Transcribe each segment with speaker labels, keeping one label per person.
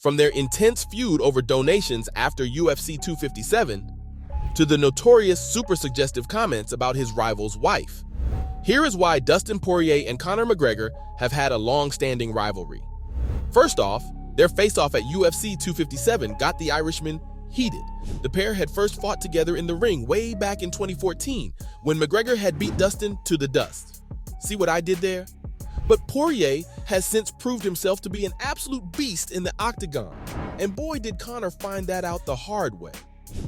Speaker 1: From their intense feud over donations after UFC 257 to the notorious super suggestive comments about his rival's wife. Here is why Dustin Poirier and Conor McGregor have had a long-standing rivalry. First off, their face-off at UFC 257 got the Irishman heated. The pair had first fought together in the ring way back in 2014 when McGregor had beat Dustin to the dust. See what I did there? But Poirier has since proved himself to be an absolute beast in the octagon. And boy, did Conor find that out the hard way.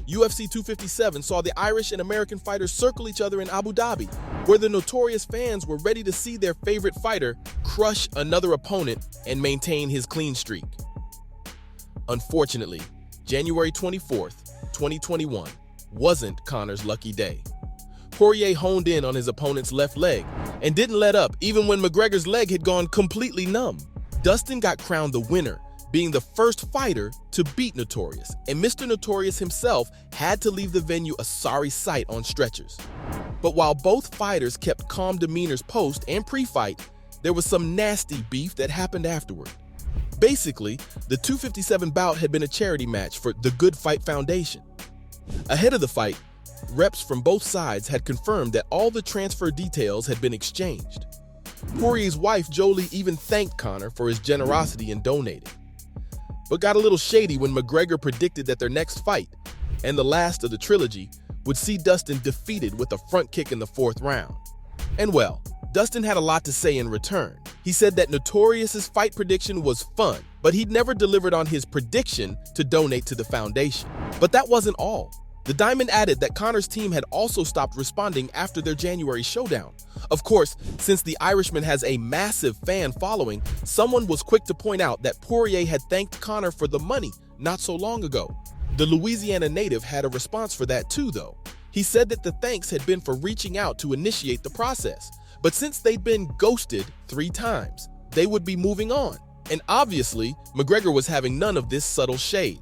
Speaker 1: UFC 257 saw the Irish and American fighters circle each other in Abu Dhabi, where the notorious fans were ready to see their favorite fighter crush another opponent and maintain his clean streak. Unfortunately, January 24th, 2021 wasn't Conor's lucky day. Poirier honed in on his opponent's left leg and didn't let up even when McGregor's leg had gone completely numb. Dustin got crowned the winner, being the first fighter to beat Notorious, and Mr. Notorious himself had to leave the venue a sorry sight on stretchers. But while both fighters kept calm demeanors post and pre-fight, there was some nasty beef that happened afterward. Basically, the 257 bout had been a charity match for the Good Fight Foundation. Ahead of the fight, reps from both sides had confirmed that all the transfer details had been exchanged. Poirier's wife, Jolie, even thanked Conor for his generosity in donating. But got a little shady when McGregor predicted that their next fight, and the last of the trilogy, would see Dustin defeated with a front kick in the 4th round. And well, Dustin had a lot to say in return. He said that Notorious's fight prediction was fun, but he'd never delivered on his prediction to donate to the foundation. But that wasn't all. The Diamond added that Conor's team had also stopped responding after their January showdown. Of course, since the Irishman has a massive fan following, someone was quick to point out that Poirier had thanked Conor for the money not so long ago. The Louisiana native had a response for that too, though. He said that the thanks had been for reaching out to initiate the process, but since they'd been ghosted 3 times, they would be moving on. And obviously, McGregor was having none of this subtle shade.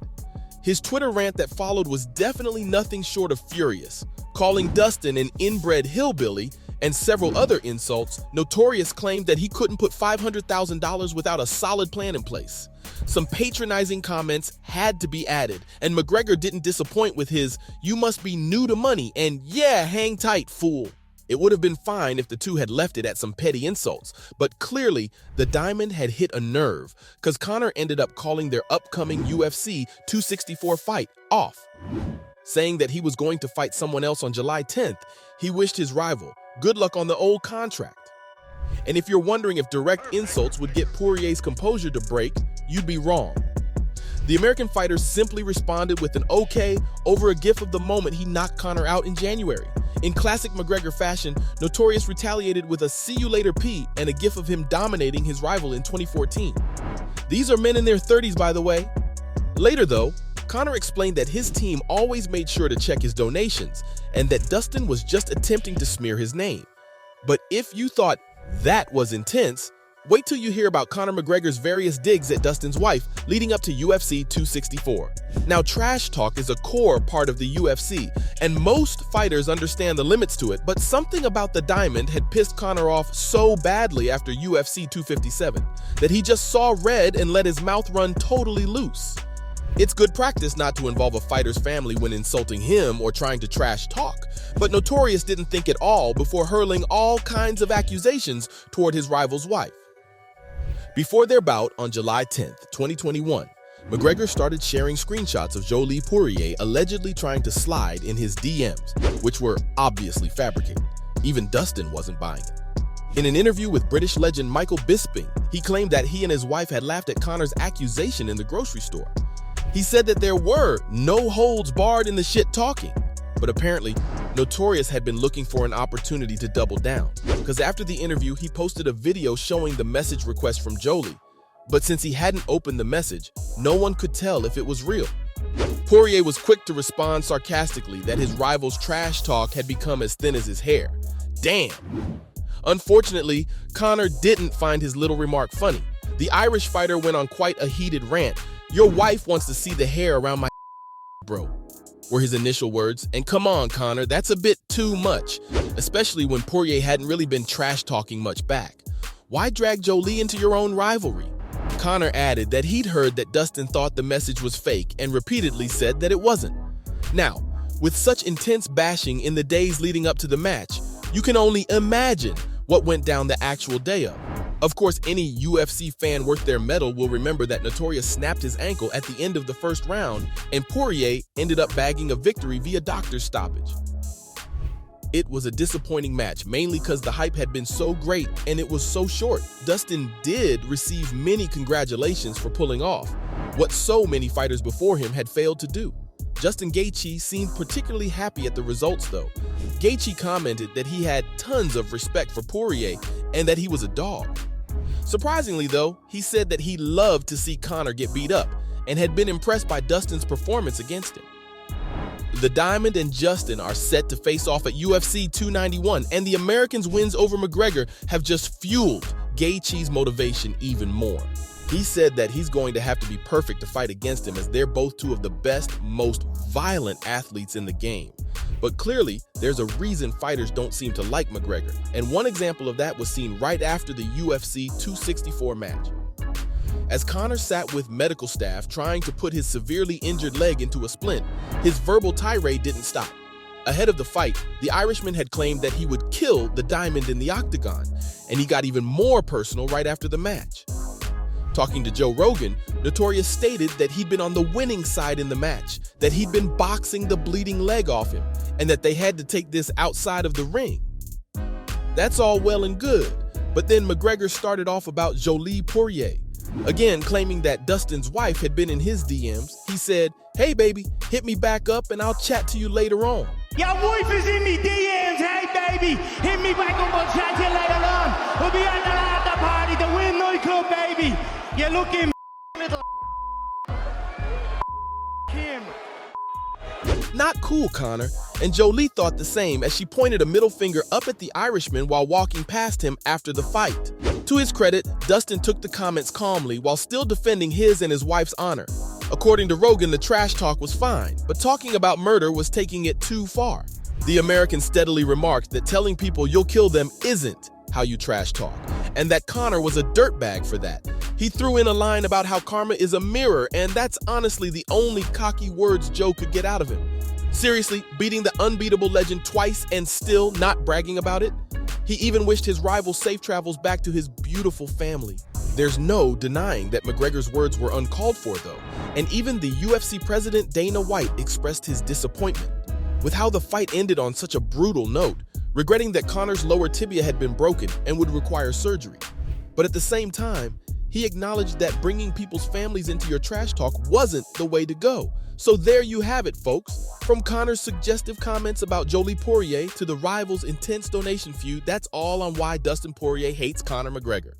Speaker 1: His Twitter rant that followed was definitely nothing short of furious, calling Dustin an inbred hillbilly and several other insults. Notorious claimed that he couldn't put $500,000 without a solid plan in place. Some patronizing comments had to be added, and McGregor didn't disappoint with his "you must be new to money" and "yeah, hang tight, fool." It would have been fine if the two had left it at some petty insults, but clearly the Diamond had hit a nerve, because Conor ended up calling their upcoming UFC 264 fight off, saying that he was going to fight someone else on July 10th. He wished his rival good luck on the old contract. And if you're wondering if direct insults would get Poirier's composure to break, you'd be wrong. The American fighter simply responded with an okay over a gif of the moment he knocked Conor out in January. In classic McGregor fashion, Notorious retaliated with a "see you later P" and a gif of him dominating his rival in 2014. These are men in their 30s, by the way. Later though, Conor explained that his team always made sure to check his donations and that Dustin was just attempting to smear his name. But if you thought that was intense, wait till you hear about Conor McGregor's various digs at Dustin's wife leading up to UFC 264. Now, trash talk is a core part of the UFC, and most fighters understand the limits to it, but something about the Diamond had pissed Conor off so badly after UFC 257 that he just saw red and let his mouth run totally loose. It's good practice not to involve a fighter's family when insulting him or trying to trash talk, but Notorious didn't think at all before hurling all kinds of accusations toward his rival's wife. Before their bout on July 10th, 2021, McGregor started sharing screenshots of Jolie Poirier allegedly trying to slide in his DMs, which were obviously fabricated. Even Dustin wasn't buying it. In an interview with British legend Michael Bisping, he claimed that he and his wife had laughed at Conor's accusation in the grocery store. He said that there were no holds barred in the shit talking, but apparently Notorious had been looking for an opportunity to double down, because after the interview he posted a video showing the message request from Jolie, but since he hadn't opened the message, no one could tell if it was real. Poirier was quick to respond sarcastically that his rival's trash talk had become as thin as his hair. Damn. Unfortunately, Conor didn't find his little remark funny. The Irish fighter went on quite a heated rant. "Your wife wants to see the hair around my bro," were his initial words. And come on, Conor, that's a bit too much, especially when Poirier hadn't really been trash talking much back. Why drag Jolie into your own rivalry? Conor added that he'd heard that Dustin thought the message was fake and repeatedly said that it wasn't. Now, with such intense bashing in the days leading up to the match, you can only imagine what went down the actual day of. Of course, any UFC fan worth their mettle will remember that Notorious snapped his ankle at the end of the first round, and Poirier ended up bagging a victory via doctor's stoppage. It was a disappointing match, mainly because the hype had been so great and it was so short. Dustin did receive many congratulations for pulling off what so many fighters before him had failed to do. Justin Gaethje seemed particularly happy at the results, though. Gaethje commented that he had tons of respect for Poirier and that he was a dog. Surprisingly, though, he said that he loved to see Conor get beat up and had been impressed by Dustin's performance against him. The Diamond and Justin are set to face off at UFC 291, and the American's wins over McGregor have just fueled Gaethje's motivation even more. He said that he's going to have to be perfect to fight against him, as they're both two of the best, most violent athletes in the game. But clearly, there's a reason fighters don't seem to like McGregor, and one example of that was seen right after the UFC 264 match. As Conor sat with medical staff trying to put his severely injured leg into a splint, his verbal tirade didn't stop. Ahead of the fight, the Irishman had claimed that he would kill the Diamond in the octagon, and he got even more personal right after the match. Talking to Joe Rogan, Notorious stated that he'd been on the winning side in the match, that he'd been boxing the bleeding leg off him, and that they had to take this outside of the ring. That's all well and good, but then McGregor started off about Jolie Poirier. Again, claiming that Dustin's wife had been in his DMs, he said, "Hey baby, hit me back up and I'll chat to you later on."
Speaker 2: Your wife is in me DMs, hey baby, hit me back up, I'll chat to you later on. We'll be at the after party, the Win nightclub, baby. You're looking little Kim.
Speaker 1: Not cool, Conor. And Jolie thought the same as she pointed a middle finger up at the Irishman while walking past him after the fight. To his credit, Dustin took the comments calmly while still defending his and his wife's honor. According to Rogan, the trash talk was fine, but talking about murder was taking it too far. The American steadily remarked that telling people you'll kill them isn't how you trash talk, and that Conor was a dirtbag for that. He threw in a line about how karma is a mirror, and that's honestly the only cocky words Joe could get out of him. Seriously, beating the unbeatable legend twice and still not bragging about it? He even wished his rival safe travels back to his beautiful family. There's no denying that McGregor's words were uncalled for, though, and even the UFC president Dana White expressed his disappointment with how the fight ended on such a brutal note, regretting that Conor's lower tibia had been broken and would require surgery. But at the same time, he acknowledged that bringing people's families into your trash talk wasn't the way to go. So there you have it, folks. From Conor's suggestive comments about Jolie Poirier to the rivals' intense donation feud, that's all on why Dustin Poirier hates Conor McGregor.